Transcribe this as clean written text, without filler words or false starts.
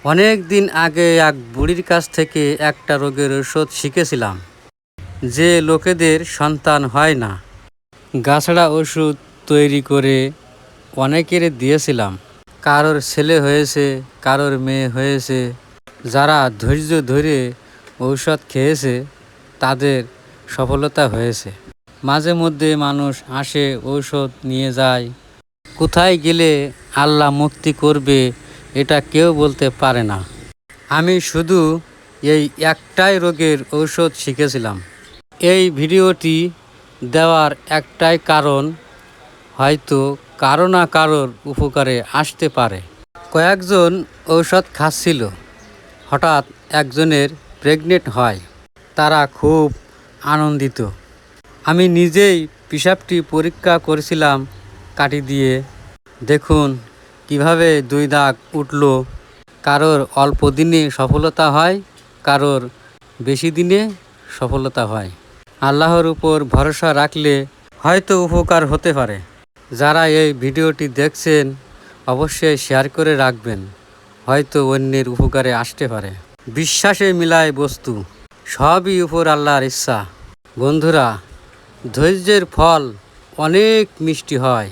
অনেক দিন আগে এক বুড়ির কাছ থেকে একটা রোগের ওষুধ শিখেছিলাম, যে লোকেদের সন্তান হয় না। গাছড়া ওষুধ তৈরি করে অনেকের দিয়েছিলাম। কারোর ছেলে হয়েছে, কারোর মেয়ে হয়েছে। যারা ধৈর্য ধরে ঔষধ খেয়েছে তাদের সফলতা হয়েছে। মাঝে মধ্যে মানুষ আসে, ঔষধ নিয়ে যায়। কোথায় গেলে আল্লাহ মুক্তি করবে এটা কেউ বলতে পারে না। আমি শুধু এই একটাই রোগের ঔষধ শিখেছিলাম। এই ভিডিওটি দেওয়ার একটাই কারণ, হয়তো কারো না কারোর উপকারে আসতে পারে। কয়েকজন ঔষধ খাচ্ছিল, হঠাৎ একজনের প্রেগনেন্ট হয়। তারা খুব আনন্দিত। আমি নিজেই পেশাবটি পরীক্ষা করেছিলাম কাঠি দিয়ে। দেখুন কিভাবে 2 দাগ উঠল। কারোর অল্প দিনে সফলতা হয়, কারোর বেশি দিনে সফলতা হয়। আল্লাহর উপর ভরসা রাখলে হয়তো উপকার হতে পারে। যারা এই ভিডিওটি দেখছেন অবশ্যই শেয়ার করে রাখবেন, হয়তো অন্যের উপকারে আসতে পারে। বিশ্বাসে মিলায় বস্তু, সবই উপর আল্লাহর ইচ্ছা। বন্ধুরা, ধৈর্যের ফল অনেক মিষ্টি হয়।